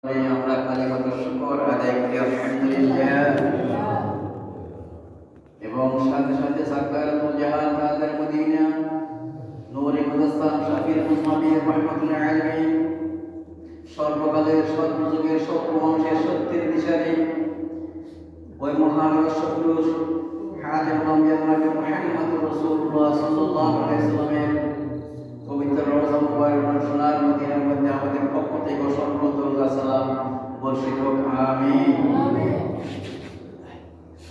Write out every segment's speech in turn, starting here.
আমরা কালিমাত শুকর আদায় করি আলহামদুলিল্লাহ এবং সাথে সাথে সাকারাতুল জাহান তাদের মদিনা নূরে মুজাসসাম শাফির মুসলিম রাহমাতুল আলামিন সর্বকালের সর্বযুগের সর্বমানুষের সত্যের দিশারি ওই মহান রাসূল হাজিমুল আম্বিয়া নবী মুহাম্মদ রাসূলুল্লাহ সাল্লাল্লাহু আলাইহি ওয়াসাল্লামের পবিত্র রওজা মুবারক সোনার মদিনার মধ্যে আমাদের পক্ষ থেকে সর্বপ্রথম সালাম বর্ষিত হোক আমিন।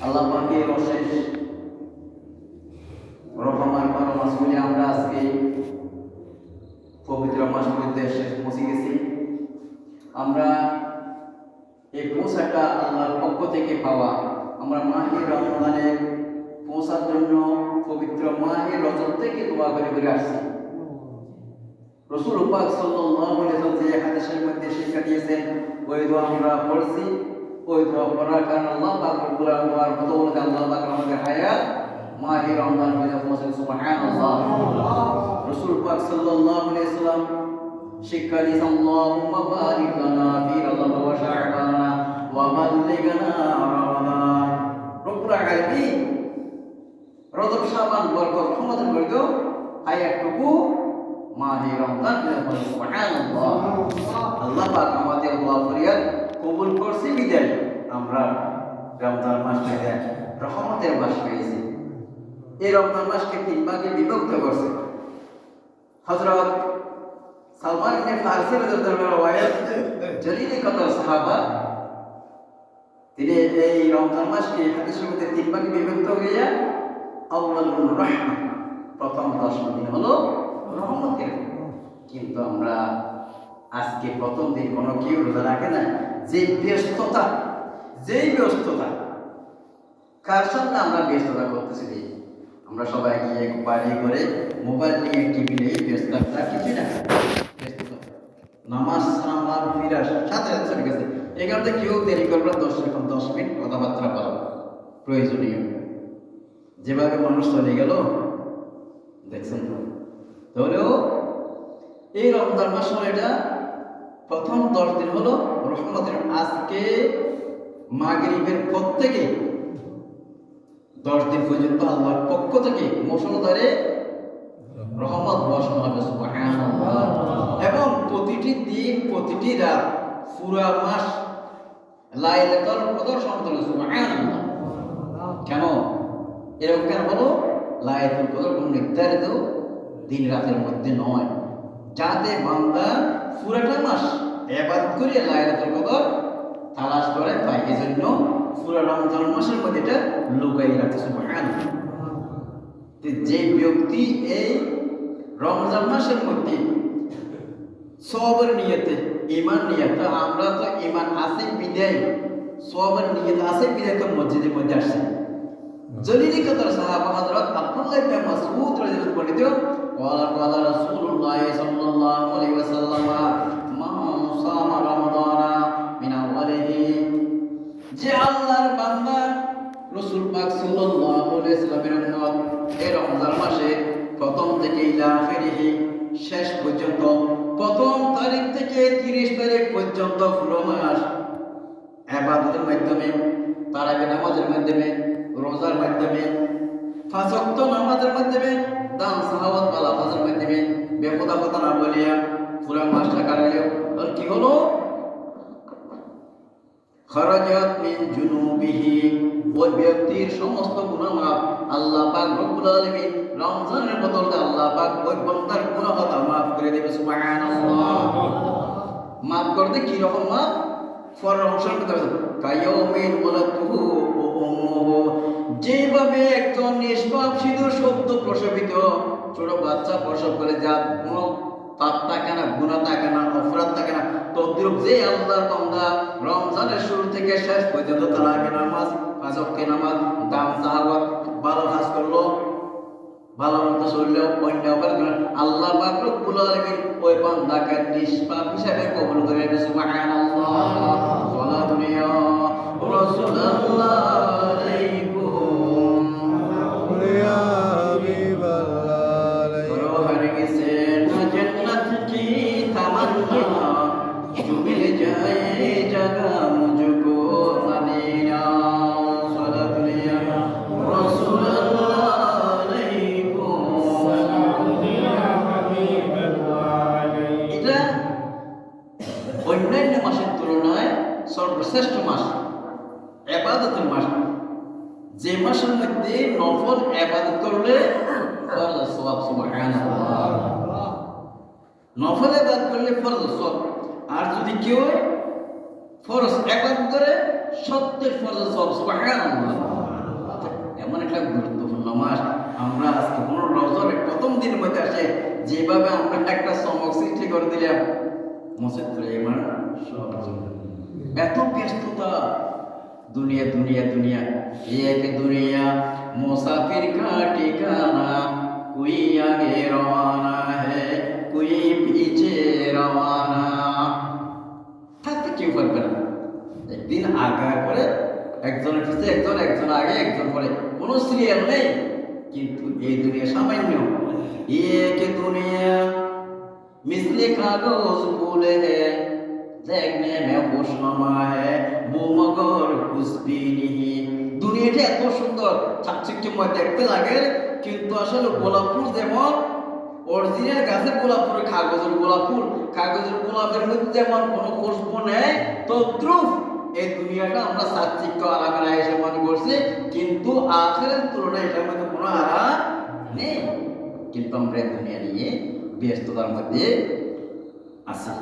আল্লাহ পাকের অশেষ রহমান পরম আসলে আমরা আজকে পবিত্র মাসের উদ্দেশ্যে পৌঁছে গেছি। আমরা এই পৌঁছাটা আল্লাহর পক্ষ থেকে পাওয়া, আমরা মাহে রমজানে পৌঁছার জন্য পবিত্র মাহে রজব থেকে দোয়া করে করে আসছি। রাসূল পাক সাল্লাল্লাহু আলাইহি ওয়াসাল্লাম যে হাদিসের মধ্যে শিক্ষা দিয়েছেন ওই দোয়া আমরা পড়ছি। ওই দোয়া পড়ার কারণে আল্লাহ পাক রব্বুল আলামিন বদৌলতে আল্লাহ পাক আমাদের হায়াত মাহে রমজান হয়ে পৌঁছে সুবহানাল্লাহ। রাসূল পাক সাল্লাল্লাহু আলাইহি ওয়াসাল্লাম শিক্ষা দিয়েছেন আল্লাহুম্মা বারিক লানা ফি রজব ওয়া শাবান ওয়া বাল্লিগনা রমাদান। রব্বুল আলামিন রজব শাবান বরকত ক্ষমতা করে দাও হায়াতটুকু মাহে রমজান সুবহানাল্লাহ। আল্লাহ পাক আমাদের দোয়া ফরিয়াদ কবুল করছে বিদায় আমরা রমজান মাস পেয়ে রহমতের মাস পেয়েছি। এই রমজান মাসকে তিন ভাগে বিভক্ত করছে। হযরত সালমান ইবনে ফারসি রাদিয়াল্লাহু আনহু জলিল কদর সাহাবা তিনি এই রমজান মাসকে হাদিসের মধ্যে তিন ভাগে বিভক্ত হইয়া আউয়ালুর রাহমা প্রথম 10 দিন হলো রহমতের। কিন্তু আমরা আজকে প্রথম দিন কোনো কেউ রোজা রাখে না। যেই ব্যস্ততা কার সামনে আমরা ব্যস্ততা করতেছি, আমরা সবাই গিয়ে বাড়ি করে মোবাইল নিয়ে টিভি নিয়ে ব্যস্ততা কিছু না। নামাজ সালাম ফিরার সাথে সাথে চলে গেছে। এই কারণে কেউ দেরি করবে 10 মিনিট কথাবার্তা বলা প্রয়োজনীয়। যেভাবে মানুষ চলে গেল দেখছেন। তাহলেও এই রমজান মাস এটা প্রথম 10 দিন হলো রহমতের। আজকে মাগরিবের পর থেকে 10 দিন পর্যন্ত আল্লাহর পক্ষ থেকে মুষলধারে রহমত বর্ষণ হবে সুবহানাল্লাহ। এবং প্রতিটি দিন প্রতিটি রাত পুরা মাস লাইলাতুল কদর সন্তান সুবহানাল্লাহ। কেন এরকম কেন হলো? লাইলাতুল কদর কোন নির্ধারিত দিন রাতের মধ্যে নয়, যাতে বান্দা পুরাটা মাস ইবাদত করে লাইলাতুল কদর তালাশ করে পায়। এজন্য পুরা রমজান মাসের মধ্যে এটা লুকাই রাখে সুবহানাল্লাহ। যে ব্যক্তি এই রমজান মাসের মধ্যে সওয়াবের নিয়তে ঈমান নিয়তে, আমরা তো ঈমান আছে বিদায় সওয়াবের নিয়ত আছে বিদায় তো মসজিদের মধ্যে আসছে। জলিল কদর সাহাবা হযরত আব্দুল্লাহ ইবনে মাসউদ রাদিয়াল্লাহু বর্ণিত ওয়ালা রাসূলুল্লাহ সাল্লাল্লাহু আলাইহি ওয়াসাল্লাম মান সামা রমাদানা মিন আওয়ালিহি, যে আল্লাহর বান্দা রাসূল পাক সাল্লাল্লাহু আলাইহি ওয়াসাল্লামের উম্মত এই রমজান মাসে প্রথম থেকে ইলা আখিরিহি শেষ পর্যন্ত, প্রথম তারিখ থেকে 30 তারিখ পর্যন্ত পুরো মাস ইবাদতের মাধ্যমে, তারাবি নামাজের মাধ্যমে, রোজার মাধ্যমে, 5 ওয়াক্ত নামাজের মাধ্যমে, দান সাহাওয়াত ওয়ালা কাজের মাধ্যমে বেহুদা কথা না বলিয়া পুরো মাসটা কাটাইলো। আর কি হলো? খরাজাত মিন জুনুবিহি, ওই ব্যক্তির সমস্ত গুনাহ মাফ আল্লাহ পাক রব্বুল আলামিন রমজানের বদলে আল্লাহ পাক ওই বান্দার গুনাহ কথা মাফ করে দেবে সুবহানাল্লাহ। মাফ করতে কি রকম মাফ? ফররমশন করতে কায়াউমিন ওয়ালাতুহু উম্মুহু, যেভাবে একজন নিষ্পাপ সিধু সদ্য প্রসবিত ছোট বাচ্চা প্রসব করে যা কোনো পাপ থাকে না, গুনাহ থাকে না, অপরাধ থাকে না, তদ্রূপ যে আল্লাহর বান্দা রমজানের শুরু থেকে শেষ পর্যন্ত তারাবি নামাজ, 5 ওয়াক্ত নামাজ, দান সাহাওয়াত ভালো কাজ করলো, ভালো মতো চললেও অন্য অপরাধ আল্লাহ পাক রব্বুল আলামিন ওই বান্দাকে নিষ্পাপ হিসেবে কবুল করে নেবে সুবহানাল্লাহ। সালাতু ইয়া রাসূলুল্লাহ আলাইকুম ইয়া হাবিবাল্লাহ রোহার গেছে জান্নাত কি তামান্না জুমিল যায় অন্যান্য মাসের তুলনায় সর্বশ্রেষ্ঠ মাস, ইবাদতের মাস, যে মাসের মধ্যে নফল ইবাদত করলে ফরজ সওয়াব, সুবহানাল্লাহ, নফল ইবাদত করলে ফরজ সওয়াব। আর যদি কেউ ফরজ ইবাদত করে সত্যের ফরজ সওয়াব, সুবহানাল্লাহ। এমন একটা গুরুত্বপূর্ণ মাস। আমরা আজকে 15 রজবের প্রথম দিনের মধ্যে আসে যেভাবে আমরা একটা চমক সৃষ্টি করে দিলাম, মসজিদ করে এবার এত ব্যস্ততা, दुनिया दुनिया दुनिया एक दुनिया मुसाफिर का ठिकाना, कोई आगे रवाना है कोई पीछे रवाना। থাকতে কেউ পারবে না, একদিন আগা করে একজন পিছে একজন, একজন আগে একজন পরে, কোনো সিরিয়াল নেই। কিন্তু এই দুনিয়া সামান্য, एक दुनिया मिसले कागज फूले है, देखने में खुशनुमा है वो मगर कुछ भी नहीं। দুনিয়াটা এত সুন্দর, চাকচিক্যময় দেখতে লাগে, কিন্তু আসলে গোলাপ ফুল যেমন অরিজিনাল গাছের গোলাপ ফুল, কাগজের গোলাপ ফুল, কাগজের গোলাপের মধ্যে যেমন কোনো খুশবু নেই, তদ্রূপ এই দুনিয়াটা আমরা চাকচিক্য আরামের এসে মনে করছি, কিন্তু আখিরাতের তুলনায় এটার মধ্যে কোনো আরাম নেই। কিন্তু আমরা এই দুনিয়া নিয়ে ব্যস্ততার মধ্যে আছি।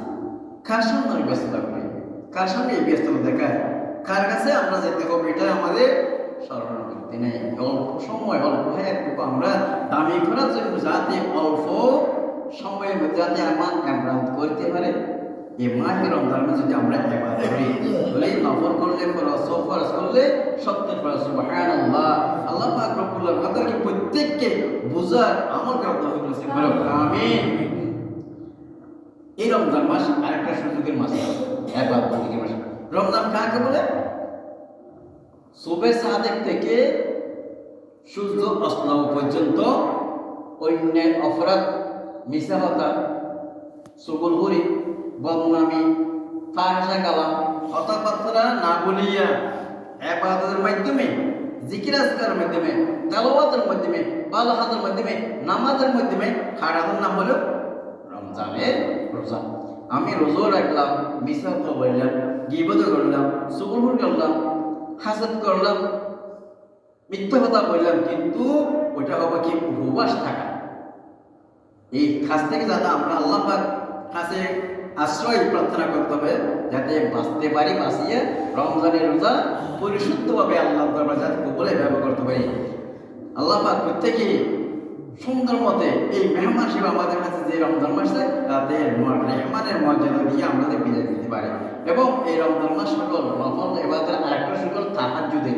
কার সঙ্গে ব্যস্ততা করি, কার সঙ্গে এই ব্যস্ততা দেখায়, কার কাছে আমরা যেতে হবে, এটা আমাদের স্মরণ করতে নেই। অল্প সময়, অল্প একটুকু আমরা দামি করার জন্য যাতে অল্প সময়ের মধ্যে যাতে আমার ইবাদত করতে পারে, এই মাহে রমজানে যদি আমরা ইবাদত করি, তাহলে নফল করলে ফরজ, ফরজ করলে সত্যের ফরজ, সুবহানাল্লাহ। আল্লাহ পাক রব্বুল আলামিন আমাদেরকে প্রত্যেককে বুঝার আমল করার তৌফিক নসিব করুন, আমিন। এই রমজান মাস আরেকটা সুযোগের মাস, ইবাদতের মাস। রমজান কাকে বলে? সুবে সাদেক থেকে সূর্য অস্ত পর্যন্ত অন্যায়, অপরাধ, মিথ্যা কথা, চুগলখড়ি, বদনামি, ফাহিশা কালাম, কথাবার্তা না বলিয়া ইবাদতের মাধ্যমে, জিকির আজকারের মাধ্যমে, তেলাওয়াতের মাধ্যমে, ভালো হাতের মাধ্যমে, নামাজের মাধ্যমে খাড়ানোর নাম হলো রমজানের রোজা। আমি রোজা রাখলাম, মিথ্যা কথা বললাম, গীবত করলাম, চুগলখড়ি করলাম, হাসদ করলাম, মিথ্যা কথা বললাম, কিন্তু ওইটা হবে কি উপবাস থাকা। এই কাজ থেকে যাতে আমরা আল্লাহ পাক কাছে আশ্রয় প্রার্থনা করতে হবে, যাতে বাঁচতে পারি, বাঁচিয়ে রমজানের রোজা পরিশুদ্ধভাবে আল্লাহ দরবার যাতে কবুলে ব্যবহার করতে পারি। আল্লাহ পাক প্রত্যেকে সুন্দর মতে এই মেহমান সেবা আমাদের কাছে যে রমজান মাসে, তাতে মেহমানের মর্যাদা দিয়ে আমাদের বিদায় দিতে পারে। এবং এই রমজান মাস সকল নফল ইবাদতের আরেকটা সুযোগ তাহাজ্জুদের,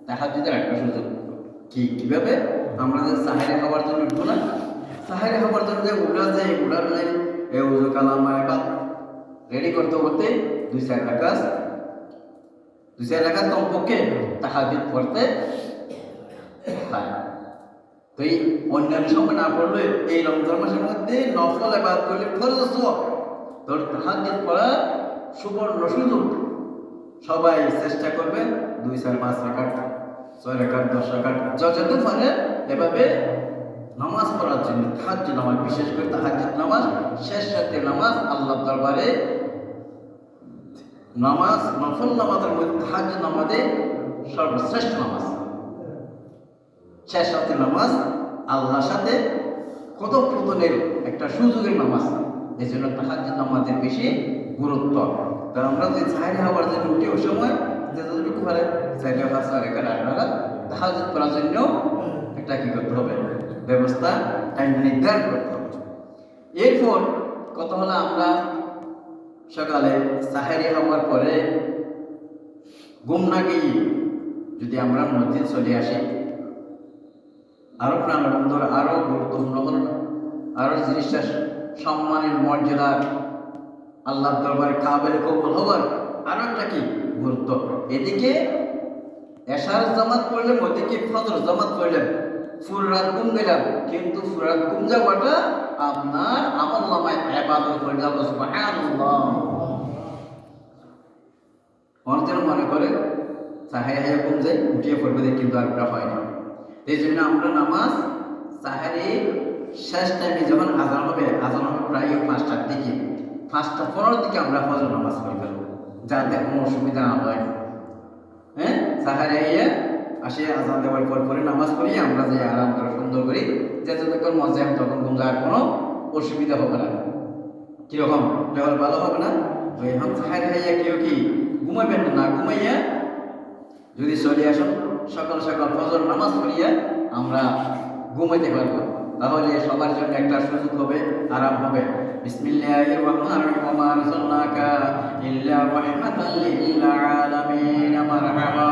তাহাজ্জুদের একটা সুযোগ। কিভাবে? আমরা যে সাহারি খাওয়ার জন্য উঠবো না, সাহারি খাওয়ার জন্য যে উঠা যায়, উঠার নাই এই উজু কালাম ইবাদত রেডি করতে করতে 2-4 রাকাত কমপক্ষে তাহাজ্জুদ পড়তে হয়। তো এই অন্যান্য সময় না পড়লে এই রমজান মাসের মধ্যে নফল ইবাদত করলে ফরজ সওয়াব, তোর তাহাজ্জুদ পড়ার সুবর্ণ সুযোগ। সবাই চেষ্টা করবে 2-4-5 রাকাত, 6 রাকাত, 10 রাকাত যত পারে এভাবে নামাজ পড়ার জন্য। তাহাজ্জুদ নামাজ, বিশেষ করে তাহাজ্জুদ নামাজ, শেষ রাতের নামাজ, আল্লাহর দরবারে নামাজ, নফল নামাজের মধ্যে তাহাজ্জুদ নামাজে সর্বশ্রেষ্ঠ নামাজ। শেষ রাতের নামাজ আল্লাহর সাথে কথোপকথনের একটা সুযোগের নামাজ, এই জন্য তাহাজ্জুদ নামাজের বেশি গুরুত্ব। কারণ আমরা যদি সাহারি হওয়ার জন্য উঠি, ওই সময় যতটুকু পারে 4 রাকাত, 6 রাকাত, 8 রাকাত তাহাজ্জুদ পড়ার জন্য একটা কি করতে হবে, ব্যবস্থা, টাইম নির্ধারণ করতে হবে। এরপর কথা হলো, আমরা সকালে সাহারি হওয়ার পরে ঘুম না গিয়ে যদি আমরা মসজিদ চলে আসি, আরো প্রাণবন্ধর, আরো গুরুত্বপূর্ণ হল, আরো জিনিসটা সম্মানের, মর্যাদা, আল্লাহর দরবারে কাবিল কবুল হবার আরো একটা কি গুরুত্ব। এদিকে এশার জামাত পড়লে, ওদিকে ফজর জামাত পড়লেন, ফুল রাত ঘুম গেলাম, কিন্তু ফুল রাত ঘুম যাওয়াটা আপনার আমল নামায় ইবাদত হয়ে যাবে, সুবহানাল্লাহ। অনেকের মনে করে সাহারি ঘুম যায়, উঠিয়ে পড়বে, কিন্তু আর ওটা হয় না। এই জন্য আমরা নামাজ সাহারি শেষ টাইমে যখন আজান হবে প্রায় 5টার দিকে, 5:15 দিকে আমরা ফজর নামাজ পড়ে ফেলবো, যাতে কোনো অসুবিধা না হয়। হ্যাঁ, সাহারে ইয়ে আসে আজান দেওয়ার পর পরে নামাজ পড়ি, আমরা যে আরাম করে সুন্দর করি, যে যতক্ষণ মজা তখন ঘুম যাওয়ার কোনো অসুবিধা হবে না। কিরকম লেভেল ভালো হবে না? ওই এখন সাহারে ইয়ে কেউ কি ঘুমাবেন না, ঘুমাইয়া যদি চলে আসুন সকাল সকাল ফজর নামাজ পড়িয়া আমরা ঘুমাইতে পারবো, তাহলে সবার জন্য একটা সুযোগ হবে, আরাম হবে। বিসমিল্লাহির রহমানির রহিম, ওয়া মা আরসালনাকা ইল্লা রাহমাতাল লিল আলামিন, মারহাবা